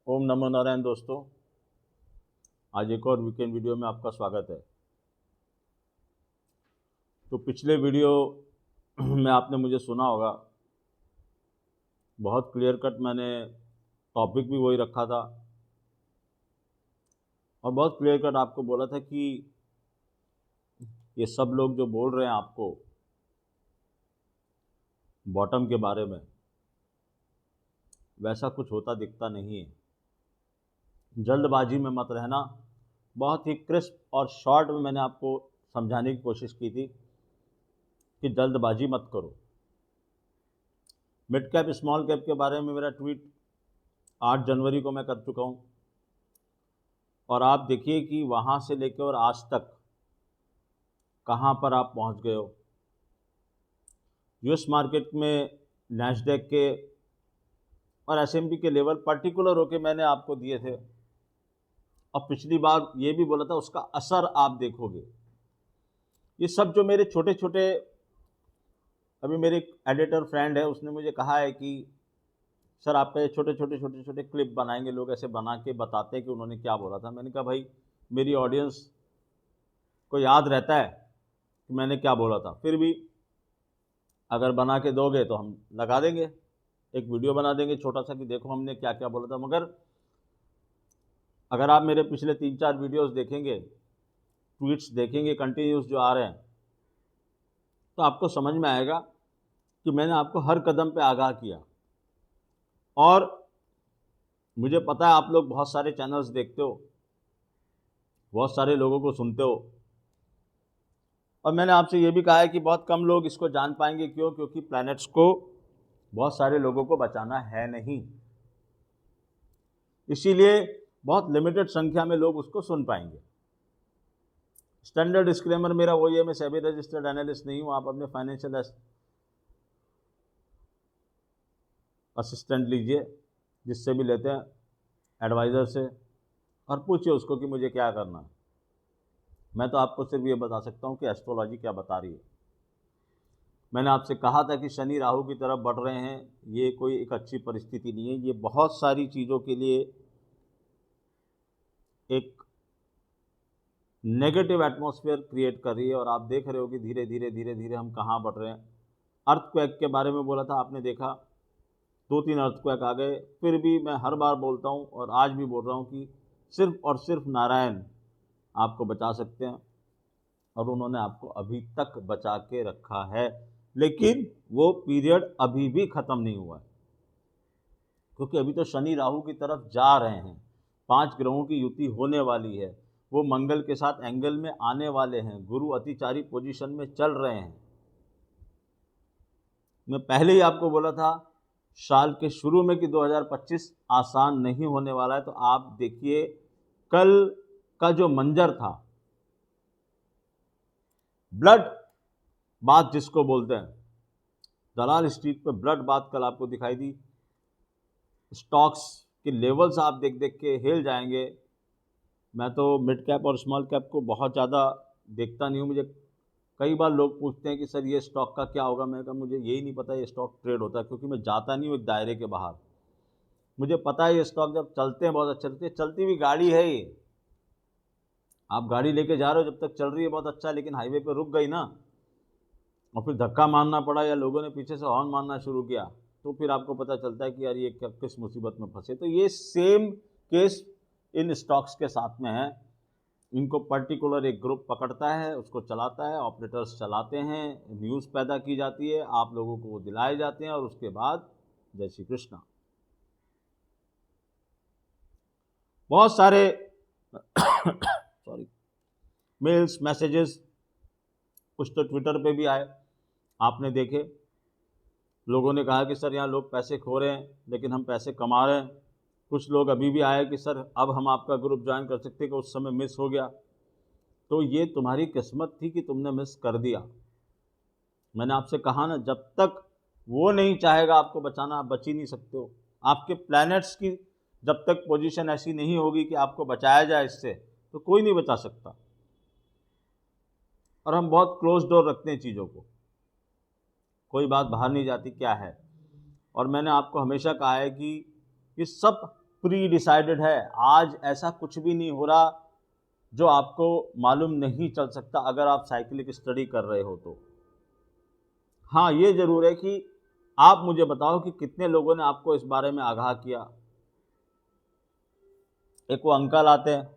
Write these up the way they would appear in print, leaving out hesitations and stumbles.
ओम नमो नारायण दोस्तों, आज एक और वीकेंड वीडियो में आपका स्वागत है। तो पिछले वीडियो में आपने मुझे सुना होगा, बहुत क्लियर कट मैंने टॉपिक भी वही रखा था और बहुत क्लियर कट आपको बोला था कि ये सब लोग जो बोल रहे हैं आपको बॉटम के बारे में, वैसा कुछ होता दिखता नहीं है। जल्दबाजी में मत रहना। बहुत ही क्रिस्प और शॉर्ट में मैंने आपको समझाने की कोशिश की थी कि जल्दबाजी मत करो। मिड कैप स्मॉल कैप के बारे में मेरा ट्वीट 8 जनवरी को मैं कर चुका हूँ और आप देखिए कि वहाँ से लेकर और आज तक कहाँ पर आप पहुँच गए हो। यूएस मार्केट में नैस्डैक के और एसएमपी के लेवल पर्टिकुलर होके मैंने आपको दिए थे और पिछली बार ये भी बोला था उसका असर आप देखोगे। ये सब जो मेरे छोटे छोटे, अभी मेरे एक एडिटर फ्रेंड है, उसने मुझे कहा है कि सर आपका ये छोटे छोटे क्लिप बनाएंगे, लोग ऐसे बना के बताते हैं कि उन्होंने क्या बोला था। मैंने कहा भाई मेरी ऑडियंस को याद रहता है कि मैंने क्या बोला था, फिर भी अगर बना के दोगे तो हम लगा देंगे, एक वीडियो बना देंगे छोटा सा कि देखो हमने क्या क्या बोला था। मगर अगर आप मेरे पिछले 3-4 वीडियोस देखेंगे, ट्वीट्स देखेंगे कंटिन्यूस जो आ रहे हैं, तो आपको समझ में आएगा कि मैंने आपको हर कदम पे आगाह किया। और मुझे पता है आप लोग बहुत सारे चैनल्स देखते हो, बहुत सारे लोगों को सुनते हो, और मैंने आपसे ये भी कहा है कि बहुत कम लोग इसको जान पाएंगे। क्यों? क्योंकि प्लैनेट्स को बहुत सारे लोगों को बचाना है नहीं, इसीलिए बहुत लिमिटेड संख्या में लोग उसको सुन पाएंगे। स्टैंडर्ड डिस्क्लेमर मेरा वही है, मैं सेबी रजिस्टर्ड एनालिस्ट नहीं हूँ। आप अपने फाइनेंशियल असिस्टेंट लीजिए, जिससे भी लेते हैं, एडवाइज़र से, और पूछिए उसको कि मुझे क्या करना है। मैं तो आपको सिर्फ ये बता सकता हूँ कि एस्ट्रोलॉजी क्या बता रही है। मैंने आपसे कहा था कि शनि राहु की तरफ बढ़ रहे हैं, ये कोई एक अच्छी परिस्थिति नहीं है। ये बहुत सारी चीज़ों के लिए एक नेगेटिव एटमॉस्फेयर क्रिएट कर रही है और आप देख रहे हो कि धीरे धीरे हम कहाँ बढ़ रहे हैं। अर्थक्वेक के बारे में बोला था, आपने देखा 2-3 अर्थक्वेक आ गए। फिर भी मैं हर बार बोलता हूँ और आज भी बोल रहा हूँ कि सिर्फ और सिर्फ नारायण आपको बचा सकते हैं, और उन्होंने आपको अभी तक बचा के रखा है। लेकिन वो पीरियड अभी भी ख़त्म नहीं हुआ है, क्योंकि अभी तो शनि राहु की तरफ जा रहे हैं। 5 ग्रहों की युति होने वाली है, वो मंगल के साथ एंगल में आने वाले हैं, गुरु अतिचारी पोजीशन में चल रहे हैं। मैं पहले ही आपको बोला था साल के शुरू में कि 2025 आसान नहीं होने वाला है। तो आप देखिए कल का जो मंजर था, ब्लड बात जिसको बोलते हैं, दलाल स्ट्रीट पे ब्लड बात कल आपको दिखाई दी। स्टॉक्स के लेवल्स आप देख देख के हिल जाएंगे। मैं तो मिड कैप और स्मॉल कैप को बहुत ज़्यादा देखता नहीं हूँ। मुझे कई बार लोग पूछते हैं कि सर ये स्टॉक का क्या होगा। मैं कहा मुझे यही नहीं पता ये स्टॉक ट्रेड होता है, क्योंकि मैं जाता नहीं हूँ एक दायरे के बाहर। मुझे पता है ये स्टॉक जब चलते हैं बहुत अच्छे लगते हैं, चलती हुई गाड़ी है ये। आप गाड़ी लेके जा रहे हो, जब तक चल रही है बहुत अच्छा, लेकिन हाईवे पे रुक गई ना और फिर धक्का मारना पड़ा या लोगों ने पीछे से हॉर्न मारना शुरू किया, तो फिर आपको पता चलता है कि यार ये किस मुसीबत में फंसे। तो ये सेम केस इन स्टॉक्स के साथ में है। इनको पर्टिकुलर एक ग्रुप पकड़ता है, उसको चलाता है, ऑपरेटर्स चलाते हैं, न्यूज़ पैदा की जाती है, आप लोगों को वो दिलाए जाते हैं, और उसके बाद जय श्री कृष्णा। बहुत सारे सॉरी मेल्स, मैसेजेस, कुछ तो ट्विटर पे भी आए, आपने देखे। लोगों ने कहा कि सर यहाँ लोग पैसे खो रहे हैं लेकिन हम पैसे कमा रहे हैं। कुछ लोग अभी भी आए कि सर अब हम आपका ग्रुप ज्वाइन कर सकते हैं, कि उस समय मिस हो गया। तो ये तुम्हारी किस्मत थी कि तुमने मिस कर दिया। मैंने आपसे कहा ना, जब तक वो नहीं चाहेगा आपको बचाना, आप बच ही नहीं सकते हो। आपके प्लैनेट्स की जब तक पोजीशन ऐसी नहीं होगी कि आपको बचाया जाए इससे, तो कोई नहीं बचा सकता। और हम बहुत क्लोज डोर रखते हैं चीज़ों को, कोई बात बाहर नहीं जाती क्या है। और मैंने आपको हमेशा कहा है कि ये सब प्री डिसाइडेड है। आज ऐसा कुछ भी नहीं हो रहा जो आपको मालूम नहीं चल सकता अगर आप साइक्लिक स्टडी कर रहे हो तो। हाँ, ये जरूर है कि आप मुझे बताओ कि कितने लोगों ने आपको इस बारे में आगाह किया। एक वो अंकल आते हैं,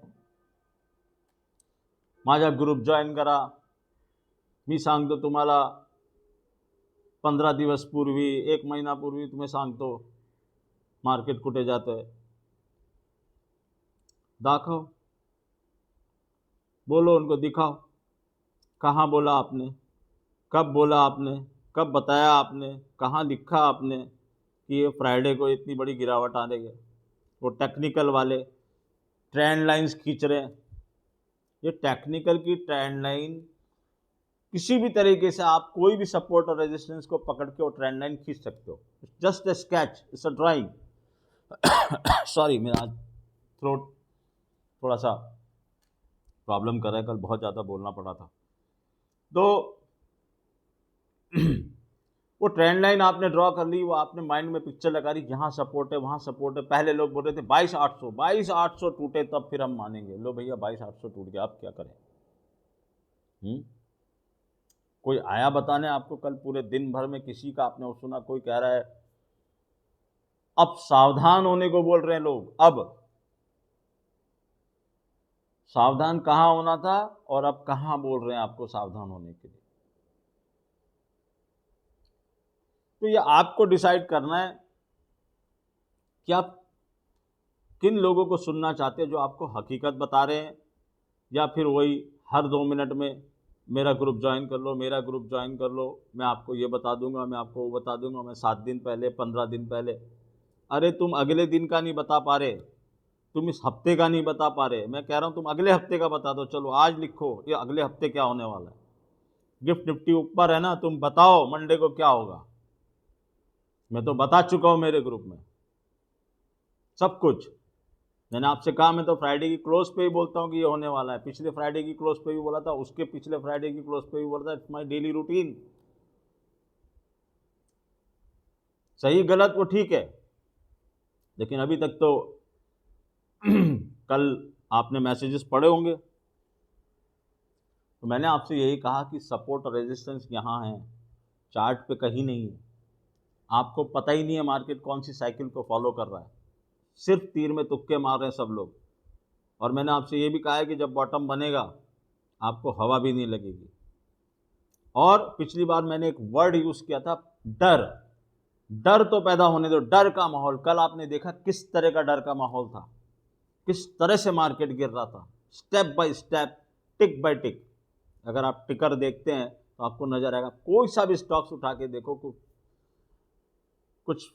माझा ग्रुप जॉईन करा, मी सांगतो तुम्हाला 15 दिवस पूर्वी, 1 महिन्यापूर्वी तुम्हें सांगतो मार्केट कुठे जातंय। दाखव, बोलो उनको, दिखाओ कहाँ बोला आपने, कब बोला आपने, कब बताया आपने, कहाँ लिखा आपने कि ये फ्राइडे को इतनी बड़ी गिरावट आ रही है। वो टेक्निकल वाले ट्रेंड लाइंस खींच रहे हैं। ये टेक्निकल की ट्रेंड लाइन किसी भी तरीके से आप कोई भी सपोर्ट और रेजिस्टेंस को पकड़ के वो ट्रेंड लाइन खींच सकते हो। Just a sketch, it's a drawing. Sorry, मेरा आज थ्रोट थोड़ा सा प्रॉब्लम कर रहा है, कल बहुत ज़्यादा बोलना पड़ा था। तो वो ट्रेंड लाइन आपने ड्रॉ कर ली, वो आपने माइंड में पिक्चर लगा ली, यहाँ सपोर्ट है वहाँ सपोर्ट है। पहले लोग बोल रहे थे 22,800 टूटे तब फिर हम मानेंगे। लो भैया, 22,800 टूट गया, आप क्या करें? कोई आया बताने आपको? कल पूरे दिन भर में किसी का आपने सुना कोई कह रहा है अब सावधान होने को बोल रहे हैं लोग। अब सावधान कहाँ होना था और अब कहाँ बोल रहे हैं आपको सावधान होने के लिए? तो ये आपको डिसाइड करना है कि आप किन लोगों को सुनना चाहते हैं, जो आपको हकीकत बता रहे हैं, या फिर वही हर 2 मिनट में मेरा ग्रुप ज्वाइन कर लो, मेरा ग्रुप ज्वाइन कर लो, मैं आपको ये बता दूंगा, मैं आपको वो बता दूंगा, मैं 7 दिन पहले, 15 दिन पहले। अरे तुम अगले दिन का नहीं बता पा रहे, तुम इस हफ्ते का नहीं बता पा रहे। मैं कह रहा हूँ तुम अगले हफ्ते का बता दो। चलो आज लिखो ये अगले हफ्ते क्या होने वाला है। गिफ्ट निफ्टी ऊपर है ना, तुम बताओ मंडे को क्या होगा। मैं तो बता चुका हूँ मेरे ग्रुप में सब कुछ। मैंने आपसे कहा मैं तो फ्राइडे की क्लोज पे ही बोलता हूँ कि ये होने वाला है। पिछले फ्राइडे की क्लोज पे भी बोला था, उसके पिछले फ्राइडे की क्लोज पे भी बोला था। It's my daily routine. सही गलत वो ठीक है, लेकिन अभी तक तो कल आपने मैसेजेस पढ़े होंगे, तो मैंने आपसे यही कहा कि सपोर्ट और रेजिस्टेंस यहाँ है, चार्ट पे कहीं नहीं है। आपको पता ही नहीं है मार्केट कौन सी साइकिल को फॉलो कर रहा है, सिर्फ तीर में तुक्के मार रहे हैं सब लोग। और मैंने आपसे ये भी कहा है कि जब बॉटम बनेगा आपको हवा भी नहीं लगेगी। और पिछली बार मैंने एक वर्ड यूज किया था, डर। डर तो पैदा होने दो, डर का माहौल। कल आपने देखा किस तरह का डर का माहौल था, किस तरह से मार्केट गिर रहा था, step by step, tick by tick. अगर आप टिकर देखते हैं तो आपको नजर आएगा, कोई सा भी स्टॉक्स उठा के देखो, कुछ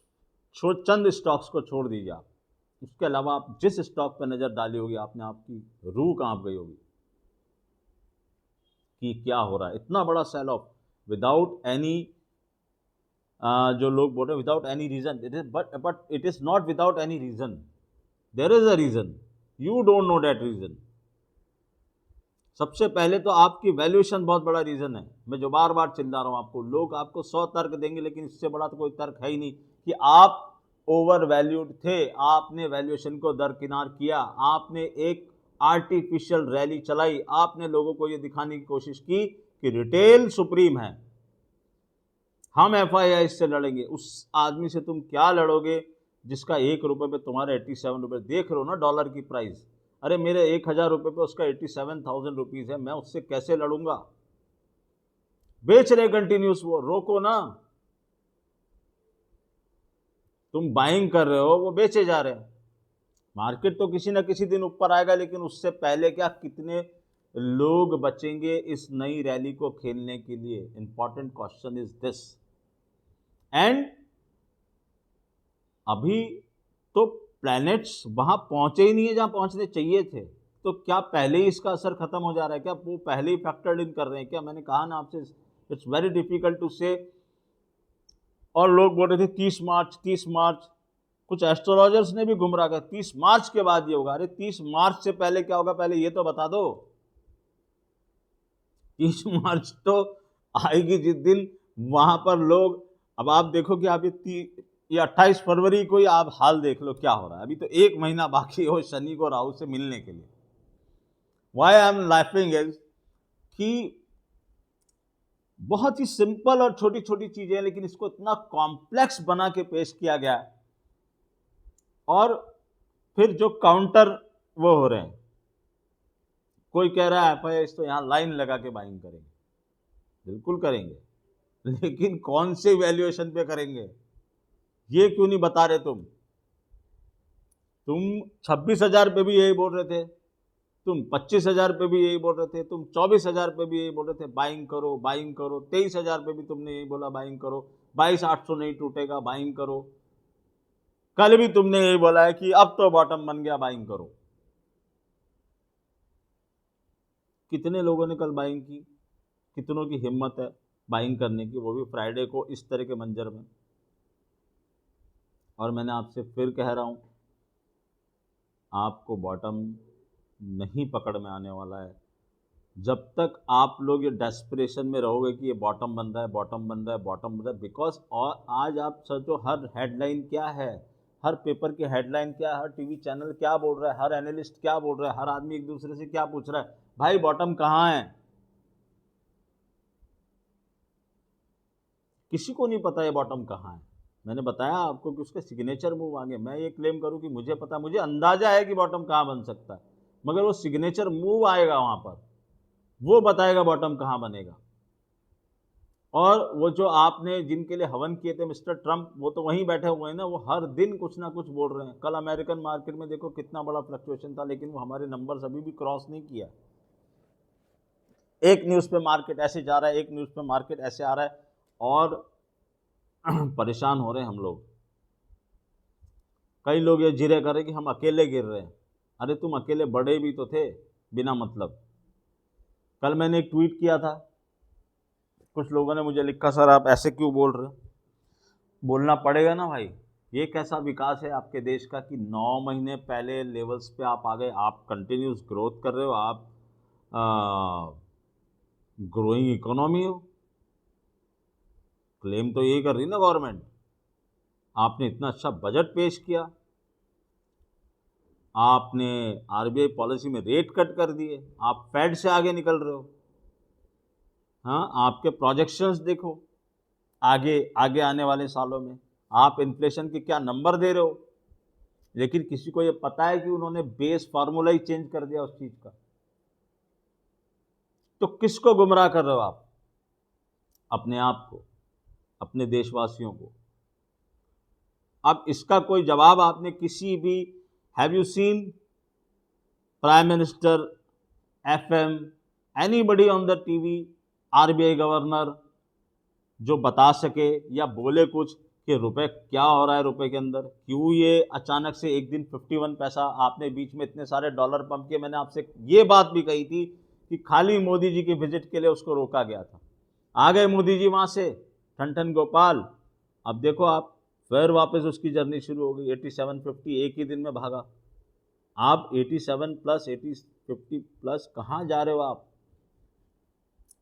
चंद स्टॉक्स को छोड़ दीजिए आप, उसके अलावा आप जिस स्टॉक पर नजर डाली होगी आपने, आपकी रूह कांप गई होगी कि क्या हो रहा है। इतना बड़ा सेल ऑफ विदाउट एनी, जो लोग बोल रहे हैं without any reason, it is but it is not without any reason, there is a reason, you don't know that reason. सबसे पहले तो आपकी वैल्यूएशन बहुत बड़ा रीजन है। मैं जो बार बार चिल्ला रहा हूं आपको, लोग आपको 100 तर्क देंगे, लेकिन इससे बड़ा तो कोई तर्क है ही नहीं कि आप ओवर वैल्यूड थे। आपने वैल्यूएशन को दरकिनार किया, आपने एक आर्टिफिशियल रैली चलाई, आपने लोगों को यह दिखाने की कोशिश की कि रिटेल सुप्रीम है, हम FII से लड़ेंगे। उस आदमी से तुम क्या लड़ोगे जिसका 1 रुपये पे तुम्हारे 87 रुपये? देख रहे हो ना डॉलर की प्राइस, अरे मेरे 1,000 रुपये पे उसका 87,000 रुपीज़ है, मैं उससे कैसे लड़ूंगा? बेच रहे कंटिन्यूस, वो रोको ना। तुम बाइंग कर रहे हो, वो बेचे जा रहे हैं। मार्केट तो किसी ना किसी दिन ऊपर आएगा, लेकिन उससे पहले क्या कितने लोग बचेंगे इस नई रैली को खेलने के लिए? Important question is this. And अभी तो प्लैनेट्स वहां पहुंचे ही नहीं है जहां पहुंचने चाहिए थे। तो क्या पहले ही इसका असर खत्म हो जा रहा है? क्या वो पहले ही फैक्टर्ड इन कर रहे हैं क्या? मैंने कहा ना आपसे, इट्स वेरी डिफिकल्ट टू से। और लोग बोल रहे थे 30 मार्च 30 मार्च, कुछ एस्ट्रोलॉजर्स ने भी गुमराह किया 30 मार्च के बाद ये होगा। अरे 30 मार्च से पहले क्या होगा, पहले ये तो बता दो। 30 मार्च तो आएगी जिस दिन वहां पर लोग, अब आप देखो कि आप ये ये 28 फरवरी को ही आप हाल देख लो क्या हो रहा है। अभी तो 1 महीना बाकी हो शनि को राहु से मिलने के लिए। वाई आई एम लाइफिंग इज कि बहुत ही सिंपल और छोटी छोटी चीजें हैं, लेकिन इसको इतना कॉम्प्लेक्स बना के पेश किया गया। और फिर जो काउंटर वो हो रहे हैं, कोई कह रहा है एफआईआई तो यहां लाइन लगा के बाइंग करेंगे। बिल्कुल करेंगे, लेकिन कौन से वैल्यूएशन पे करेंगे ये क्यों नहीं बता रहे तुम 26,000 पे भी यही बोल रहे थे, तुम 25,000 पे भी यही बोल रहे थे, तुम 24,000 पे भी यही बोल रहे थे बाइंग करो बाइंग करो, 23,000 पे भी तुमने यही बोला बाइंग करो, 22,800 नहीं टूटेगा बाइंग करो। कल भी तुमने यही बोला है कि अब तो बॉटम बन गया बाइंग करो। कितने लोगों ने कल बाइंग की? कितनों की हिम्मत है बाइंग करने की, वो भी फ्राइडे को इस तरह के मंजर में? और मैंने आपसे फिर कह रहा हूं, आपको बॉटम नहीं पकड़ में आने वाला है जब तक आप लोग ये डेस्परेशन में रहोगे कि ये बॉटम बन रहा है बॉटम बन रहा है बॉटम बन रहा है। बिकॉज और आज आप सोचो हर हेडलाइन क्या है, हर पेपर की हेडलाइन क्या है, हर टीवी चैनल क्या बोल रहा है, हर एनालिस्ट क्या बोल रहा है, हर आदमी एक दूसरे से क्या पूछ रहा है, भाई बॉटम कहाँ है? किसी को नहीं पता ये बॉटम कहाँ है। मैंने बताया आपको कि उसके सिग्नेचर मूव आगे। मैं ये क्लेम करूं कि मुझे पता, मुझे अंदाजा है कि बॉटम कहाँ बन सकता है, मगर वो सिग्नेचर मूव आएगा वहां पर, वो बताएगा बॉटम कहाँ बनेगा। और वो जो आपने जिनके लिए हवन किए थे मिस्टर ट्रंप, वो तो वहीं बैठे हुए हैं ना, वो हर दिन कुछ ना कुछ बोल रहे हैं। कल अमेरिकन मार्केट में देखो कितना बड़ा फ्लक्चुएशन था, लेकिन वो हमारे नंबर्स अभी भी क्रॉस नहीं किया। एक न्यूज़ पे मार्केट ऐसे जा रहा है, एक न्यूज़ पे मार्केट ऐसे आ रहा है, और परेशान हो रहे हैं हम लोग। कई लोग ये जिरे कर रहे कि हम अकेले गिर रहे हैं। अरे तुम अकेले बड़े भी तो थे बिना मतलब। कल मैंने एक ट्वीट किया था, कुछ लोगों ने मुझे लिखा सर आप ऐसे क्यों बोल रहे हो? बोलना पड़ेगा ना भाई, ये कैसा विकास है आपके देश का कि 9 महीने पहले लेवल्स पे आप आ गए, आप कंटिन्यूस ग्रोथ कर रहे हो, आप ग्रोइंग इकोनॉमी हो। क्लेम तो यही कर रही ना गवर्नमेंट। आपने इतना अच्छा बजट पेश किया, आपने आरबीआई पॉलिसी में रेट कट कर दिए, आप फेड से आगे निकल रहे हो। हाँ, आपके प्रोजेक्शंस देखो आगे आगे आने वाले सालों में, आप इन्फ्लेशन के क्या नंबर दे रहे हो, लेकिन किसी को ये पता है कि उन्होंने बेस फार्मूला ही चेंज कर दिया उस चीज का। तो किसको गुमराह कर रहे हो आप? अपने आप को, अपने देशवासियों को। अब इसका कोई जवाब आपने किसी भी, have you seen prime minister, FM, anybody on the TV, RBI governor जो बता सके या बोले कुछ कि रुपए क्या हो रहा है, रुपए के अंदर क्यों ये अचानक से एक दिन 51 पैसा, आपने बीच में इतने सारे डॉलर पंप किए। मैंने आपसे ये बात भी कही थी कि खाली मोदी जी के विजिट के लिए उसको रोका गया था। आ गए मोदी जी वहां से, ठन गोपाल, अब देखो आप फिर वापस उसकी जर्नी शुरू हो गई। 8750 एक ही दिन में भागा। आप 87 प्लस 50 प्लस कहाँ जा रहे हो आप?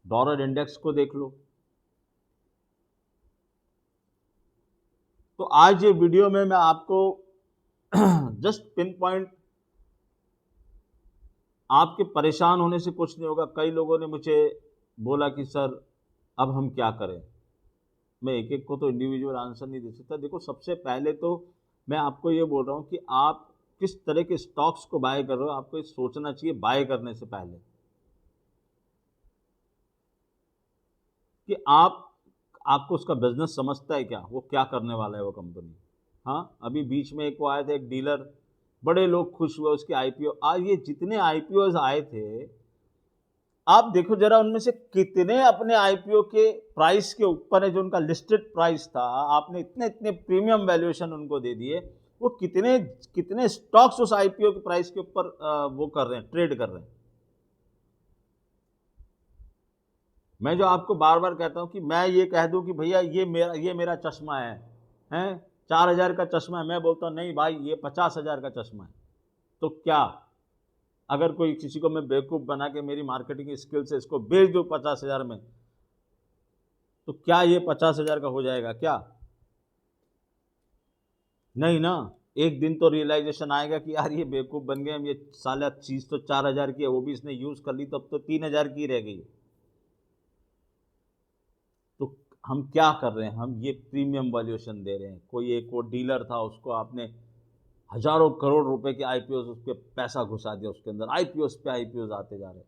डॉलर इंडेक्स को देख लो। तो आज ये वीडियो में मैं आपको जस्ट पिन पॉइंट, आपके परेशान होने से कुछ नहीं होगा। कई लोगों ने मुझे बोला कि सर अब हम क्या करें। मैं एक एक को तो इंडिविजुअल आंसर नहीं दे सकता। देखो, सबसे पहले तो मैं आपको ये बोल रहा हूँ कि आप किस तरह के स्टॉक्स को बाय कर रहे हो, आपको ये सोचना चाहिए बाय करने से पहले कि आपको उसका बिजनेस समझता है क्या, वो क्या करने वाला है वो कंपनी। हाँ, अभी बीच में एक वो आए थे, एक डीलर, बड़े लोग खुश हुए उसके आईपीओ। आज ये जितने आईपीओ आए थे, आप देखो जरा उनमें से कितने अपने आईपीओ के प्राइस के ऊपर है, जो उनका लिस्टेड प्राइस था, आपने इतने इतने प्रीमियम वैल्यूएशन उनको दे दिए। वो कितने कितने स्टॉक्स उस आईपीओ के प्राइस के ऊपर वो कर रहे हैं, ट्रेड कर रहे हैं। मैं जो आपको बार बार कहता हूं कि मैं ये कह दूं कि भैया ये मेरा चश्मा है 4,000 का चश्मा है, मैं बोलता हूं नहीं भाई ये 50,000 का चश्मा है। तो क्या अगर कोई किसी को मैं बेवकूफ़ बना के मेरी मार्केटिंग स्किल से इसको बेच दूं 50,000 में, तो क्या ये 50,000 का हो जाएगा क्या? नहीं ना, एक दिन तो रियलाइजेशन आएगा कि यार ये बेवकूफ़ बन गए हम, ये साला चीज़ तो 4,000 की है, वो भी इसने यूज़ कर ली, तब तो 3,000 की रह गई। तो हम क्या कर रहे हैं, हम ये प्रीमियम वैल्यूएशन दे रहे हैं। कोई एक वो डीलर था, उसको आपने हजारों करोड़ रुपए के आईपीओ, उसके पैसा घुसा दिया उसके अंदर, आईपीओ पे आईपीओ आते जा रहे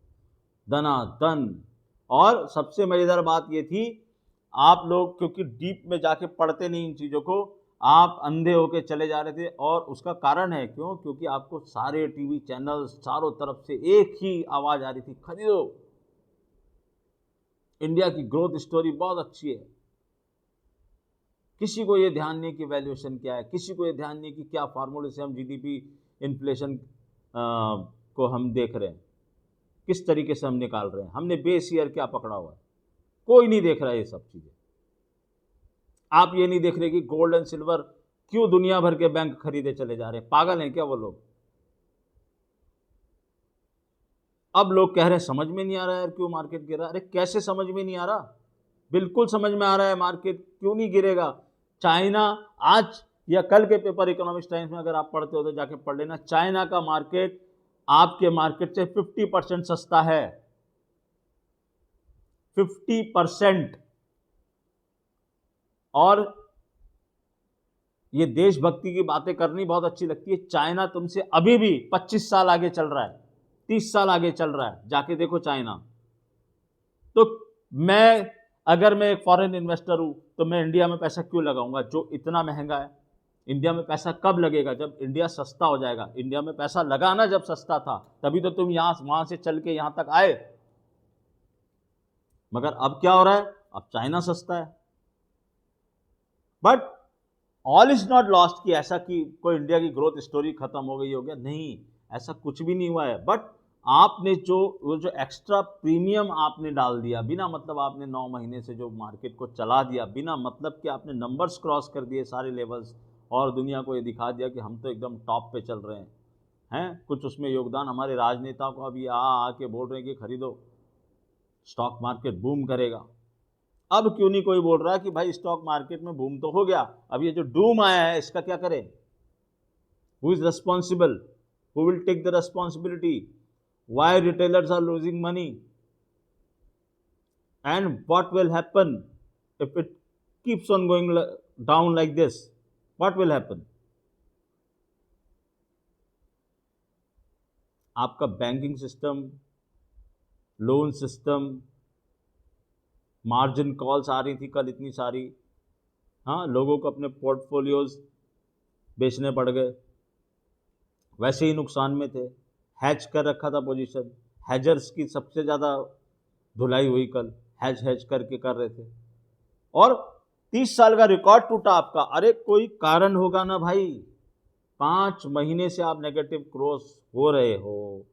दनादन। और सबसे मजेदार बात ये थी, आप लोग क्योंकि डीप में जाके पढ़ते नहीं इन चीजों को, आप अंधे होके चले जा रहे थे। और उसका कारण है क्यों, क्योंकि आपको सारे टीवी चैनल चारों तरफ से एक ही आवाज आ रही थी, खरीदो, इंडिया की ग्रोथ स्टोरी बहुत अच्छी है। किसी को ये ध्यान नहीं कि वैल्यूएशन क्या है, किसी को ये ध्यान नहीं कि क्या फार्मूले से हम जीडीपी इन्फ्लेशन को हम देख रहे हैं, किस तरीके से हम निकाल रहे हैं, हमने बेस ईयर क्या पकड़ा हुआ है, कोई नहीं देख रहा है ये सब चीजें। आप ये नहीं देख रहे कि गोल्ड एंड सिल्वर क्यों दुनिया भर के बैंक खरीदे चले जा रहे हैं, पागल हैं क्या वो लोग। अब लोग कह रहे हैं समझ में नहीं आ रहा है क्यों मार्केट गिर रहा है। अरे कैसे समझ में नहीं आ रहा, बिल्कुल समझ में आ रहा है, मार्केट क्यों नहीं गिरेगा। चाइना, आज या कल के पेपर इकोनॉमिक्स टाइम्स में अगर आप पढ़ते हो तो जाके पढ़ लेना, चाइना का मार्केट आपके मार्केट से 50% सस्ता है, 50%। और ये देशभक्ति की बातें करनी बहुत अच्छी लगती है, चाइना तुमसे अभी भी 25 साल आगे चल रहा है, 30 साल आगे चल रहा है, जाके देखो चाइना। तो अगर मैं एक फॉरेन इन्वेस्टर हूं तो मैं इंडिया में पैसा क्यों लगाऊंगा जो इतना महंगा है। इंडिया में पैसा कब लगेगा, जब इंडिया सस्ता हो जाएगा। इंडिया में पैसा लगाना जब सस्ता था तभी तो तुम वहां से चल के यहां तक आए। मगर अब क्या हो रहा है, अब चाइना सस्ता है। But all is not lost कि ऐसा कि कोई इंडिया की ग्रोथ स्टोरी खत्म हो गई, हो गया, नहीं, ऐसा कुछ भी नहीं हुआ है। बट आपने वो जो एक्स्ट्रा प्रीमियम आपने डाल दिया बिना मतलब, आपने 9 महीने से जो मार्केट को चला दिया बिना मतलब कि आपने नंबर्स क्रॉस कर दिए सारे लेवल्स, और दुनिया को ये दिखा दिया कि हम तो एकदम टॉप पे चल रहे हैं। कुछ उसमें योगदान हमारे राजनेताओं को अभी आके बोल रहे हैं कि खरीदो, स्टॉक मार्केट बूम करेगा। अब क्यों नहीं कोई बोल रहा कि भाई स्टॉक मार्केट में बूम तो हो गया, अब ये जो डूम आया है इसका क्या करें। Who is responsible, who will take the responsibility, why retailers are losing money, and what will happen if it keeps on going down like this, what will happen. आपका banking system, loan system, margin calls आ रही थी कल इतनी सारी, हाँ, लोगों को अपने पोर्टफोलियोज बेचने पड़ गए, वैसे ही नुकसान में थे, हैज कर रखा था पोजीशन, हैजर्स की सबसे ज़्यादा धुलाई हुई कल, हैज करके कर रहे थे, और 30 साल का रिकॉर्ड टूटा आपका। अरे कोई कारण होगा ना भाई, 5 महीने से आप नेगेटिव क्रॉस हो रहे हो।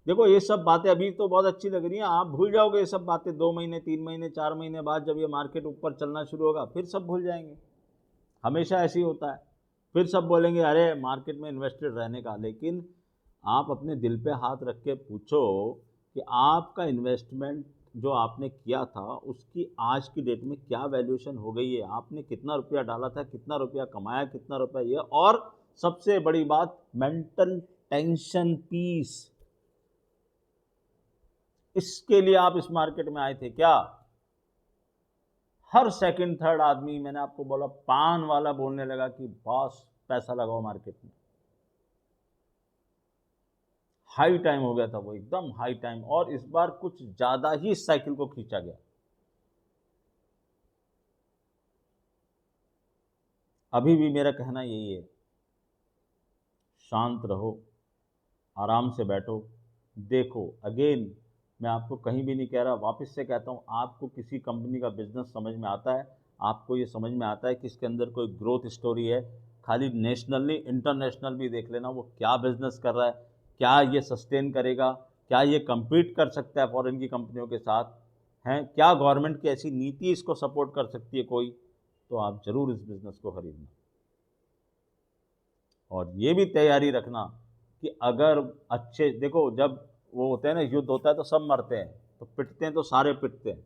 देखो ये सब बातें अभी तो बहुत अच्छी लग रही हैं, आप भूल जाओगे ये सब बातें 2 महीने 3 महीने 4 महीने बाद, जब ये मार्केट ऊपर चलना शुरू होगा फिर सब भूल जाएंगे। हमेशा ऐसे ही होता है, फिर सब बोलेंगे अरे मार्केट में इन्वेस्टेड रहने का। लेकिन आप अपने दिल पे हाथ रख के पूछो कि आपका इन्वेस्टमेंट जो आपने किया था उसकी आज की डेट में क्या वैल्यूएशन हो गई है, आपने कितना रुपया डाला था, कितना रुपया कमाया, कितना रुपया ये। और सबसे बड़ी बात, मेंटल टेंशन पीस, इसके लिए आप इस मार्केट में आए थे क्या। हर सेकंड थर्ड आदमी, मैंने आपको बोला, पान वाला बोलने लगा कि बॉस पैसा लगाओ मार्केट में। हाई टाइम हो गया था वो, एकदम हाई टाइम, और इस बार कुछ ज्यादा ही इस साइकिल को खींचा गया। अभी भी मेरा कहना यही है, शांत रहो, आराम से बैठो, देखो। अगेन मैं आपको कहीं भी नहीं कह रहा, वापस से कहता हूँ, आपको किसी कंपनी का बिजनेस समझ में आता है, आपको ये समझ में आता है कि इसके अंदर कोई ग्रोथ स्टोरी है, खाली नेशनल नहीं इंटरनेशनल भी देख लेना, वो क्या बिजनेस कर रहा है, क्या ये सस्टेन करेगा, क्या ये compete कर सकता है फॉरेन की कंपनियों के साथ, हैं क्या गवर्नमेंट की ऐसी नीति इसको सपोर्ट कर सकती है कोई, तो आप जरूर इस बिजनेस को खरीदना। और ये भी तैयारी रखना कि अगर अच्छे, देखो जब वो होते हैं ना, युद्ध होता है तो सब मरते हैं, तो पिटते हैं तो सारे पिटते हैं।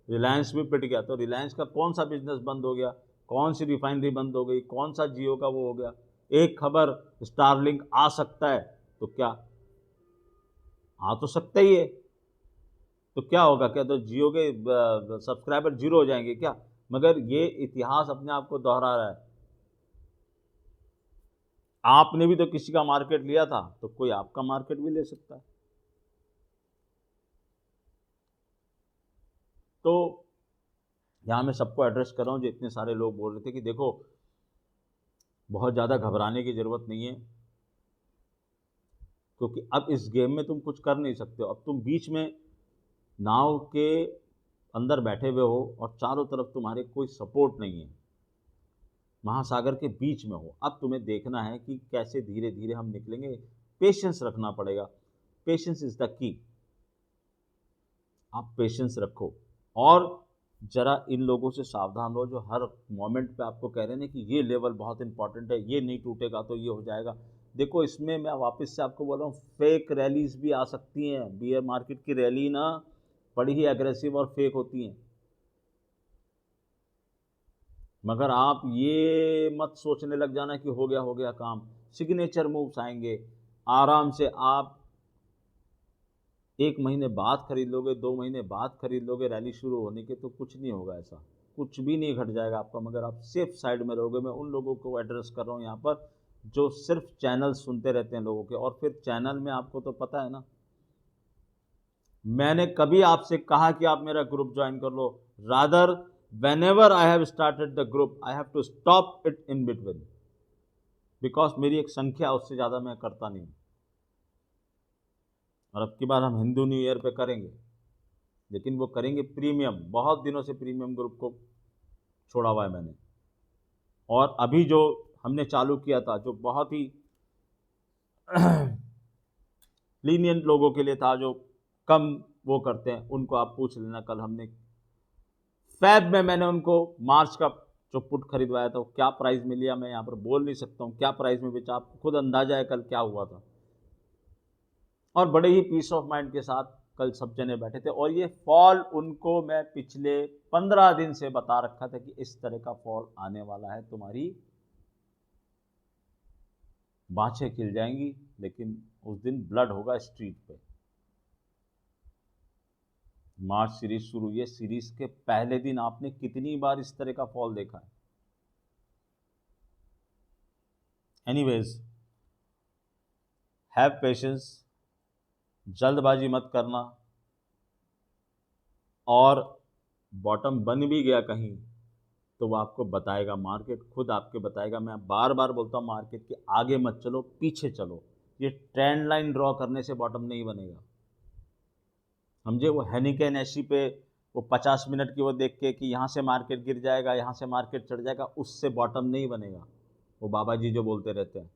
रिलायंस भी पिट गया, तो रिलायंस का कौन सा बिजनेस बंद हो गया, कौन सी रिफाइनरी बंद हो गई, कौन सा जियो का वो हो गया, एक खबर स्टारलिंक आ सकता है, तो क्या आ तो सकता ही है, तो क्या होगा, क्या तो जियो के सब्सक्राइबर जीरो हो जाएंगे क्या? मगर ये इतिहास अपने आप को दोहरा रहा है। आपने भी तो किसी का मार्केट लिया था, तो कोई आपका मार्केट भी ले सकता है। तो यहां मैं सबको एड्रेस कर रहा हूं जो इतने सारे लोग बोल रहे थे कि देखो बहुत ज़्यादा घबराने की ज़रूरत नहीं है, क्योंकि अब इस गेम में तुम कुछ कर नहीं सकते हो। अब तुम बीच में नाव के अंदर बैठे हुए हो और चारों तरफ तुम्हारे कोई सपोर्ट नहीं है, महासागर के बीच में हो। अब तुम्हें देखना है कि कैसे धीरे धीरे हम निकलेंगे। पेशेंस रखना पड़ेगा, पेशेंस इज द की। आप पेशेंस रखो और जरा इन लोगों से सावधान रहो जो हर मोमेंट पे आपको कह रहे हैं कि ये लेवल बहुत इंपॉर्टेंट है, ये नहीं टूटेगा तो ये हो जाएगा। देखो इसमें मैं वापस से आपको बोल रहा हूँ, फेक रैलीज भी आ सकती हैं। बियर मार्केट की रैली ना बड़ी ही एग्रेसिव और फेक होती हैं, मगर आप ये मत सोचने लग जाना कि हो गया काम। सिग्नेचर मूव्स आएंगे, आराम से आप 1 महीने बाद खरीद लोगे, 2 महीने बाद खरीद लोगे रैली शुरू होने के, तो कुछ नहीं होगा, ऐसा कुछ भी नहीं घट जाएगा आपका, मगर आप सेफ साइड में रहोगे। मैं उन लोगों को एड्रेस कर रहा हूँ यहाँ पर जो सिर्फ चैनल सुनते रहते हैं लोगों के, और फिर चैनल में आपको तो पता है ना, मैंने कभी आपसे कहा कि आप मेरा ग्रुप ज्वाइन कर लो। Rather whenever I have started the group, I have to stop it in between, because मेरी एक संख्या, उससे ज़्यादा मैं करता नहीं। और अब की बार हम हिंदू न्यू ईयर पे करेंगे, लेकिन वो करेंगे प्रीमियम। बहुत दिनों से प्रीमियम ग्रुप को छोड़ा हुआ है मैंने, और अभी जो हमने चालू किया था जो बहुत ही लीनियंट लोगों के लिए था, जो कम वो करते हैं, उनको आप पूछ लेना। कल हमने फैब में मैंने उनको मार्च का जो पुट खरीदवाया था, क्या प्राइस में लिया मैं यहाँ पर बोल नहीं सकता हूँ, क्या प्राइस में बेचा, आपको खुद अंदाजा है कल क्या हुआ था। और बड़े ही पीस ऑफ माइंड के साथ कल सब जने बैठे थे। और ये फॉल उनको मैं पिछले 15 दिन से बता रखा था कि इस तरह का फॉल आने वाला है, तुम्हारी बाँछें खिल जाएंगी, लेकिन उस दिन ब्लड होगा स्ट्रीट पे। मार्च सीरीज शुरू हुई है, सीरीज के पहले दिन आपने कितनी बार इस तरह का फॉल देखा है। एनीवेज, हैव पेशेंस, जल्दबाजी मत करना, और बॉटम बन भी गया कहीं तो वो आपको बताएगा, मार्केट खुद आपके बताएगा। मैं बार बार बोलता हूँ मार्केट के आगे मत चलो, पीछे चलो। ये ट्रेंड लाइन ड्रॉ करने से बॉटम नहीं बनेगा, समझे। वो हेनिकेन एसी पे वो 50 मिनट की वो देख के कि यहाँ से मार्केट गिर जाएगा, यहाँ से मार्केट चढ़ जाएगा, उससे बॉटम नहीं बनेगा। वो बाबा जी जो बोलते रहते हैं।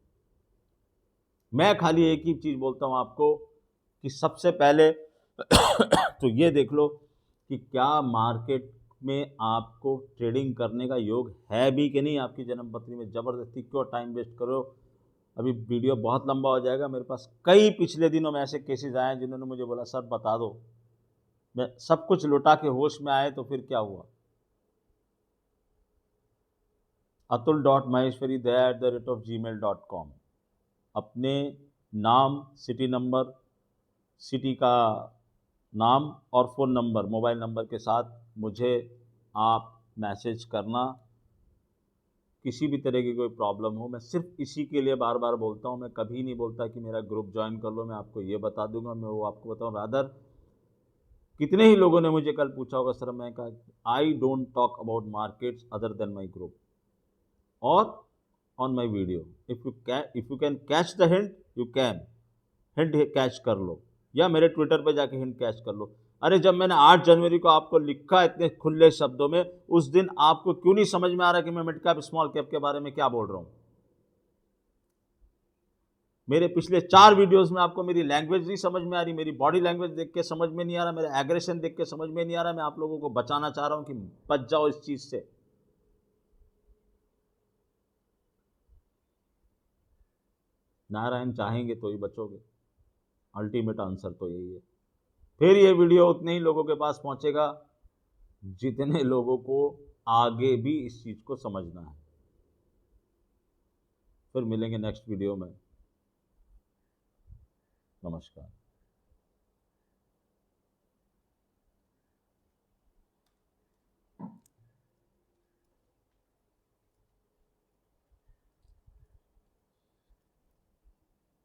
मैं खाली एक ही चीज़ बोलता हूँ आपको कि सबसे पहले तो ये देख लो कि क्या मार्केट में आपको ट्रेडिंग करने का योग है भी कि नहीं। आपकी जन्मपत्री में ज़बरदस्ती क्यों टाइम वेस्ट करो। अभी वीडियो बहुत लंबा हो जाएगा। मेरे पास कई पिछले दिनों में ऐसे केसेस आए हैं जिन्होंने मुझे बोला सर बता दो, मैं सब कुछ लुटा के होश में आए तो फिर क्या हुआ। atul.maheshwari@gmail.com, अपने नाम, सिटी नंबर, सिटी का नाम और फ़ोन नंबर, मोबाइल नंबर के साथ मुझे आप मैसेज करना। किसी भी तरह की कोई प्रॉब्लम हो, मैं सिर्फ इसी के लिए बार बार बोलता हूँ। मैं कभी नहीं बोलता कि मेरा ग्रुप ज्वाइन कर लो, मैं आपको ये बता दूंगा, मैं वो आपको बताऊँ। रादर कितने ही लोगों ने मुझे कल पूछा होगा सर, मैं कहा I don't talk about markets other than my group और on my video. If you can catch the hint, you can hint catch कर लो, या मेरे ट्विटर पे जाके हिंट कैच कर लो। अरे जब मैंने 8 जनवरी को आपको लिखा इतने खुले शब्दों में, उस दिन आपको क्यों नहीं समझ में आ रहा कि मैं मिड कैप स्मॉल कैप के बारे में क्या बोल रहा हूँ। मेरे पिछले 4 वीडियोस में आपको मेरी लैंग्वेज नहीं समझ में आ रही, मेरी बॉडी लैंग्वेज देख के समझ में नहीं आ रहा, मेरा एग्रेशन देख के समझ में नहीं आ रहा। मैं आप लोगों को बचाना चाह रहा हूं कि बच जाओ इस चीज से। नारायण चाहेंगे तो ही बचोगे, अल्टीमेट आंसर तो यही है। फिर ये वीडियो उतने ही लोगों के पास पहुंचेगा जितने लोगों को आगे भी इस चीज़ को समझना है। फिर मिलेंगे नेक्स्ट वीडियो में। नमस्कार।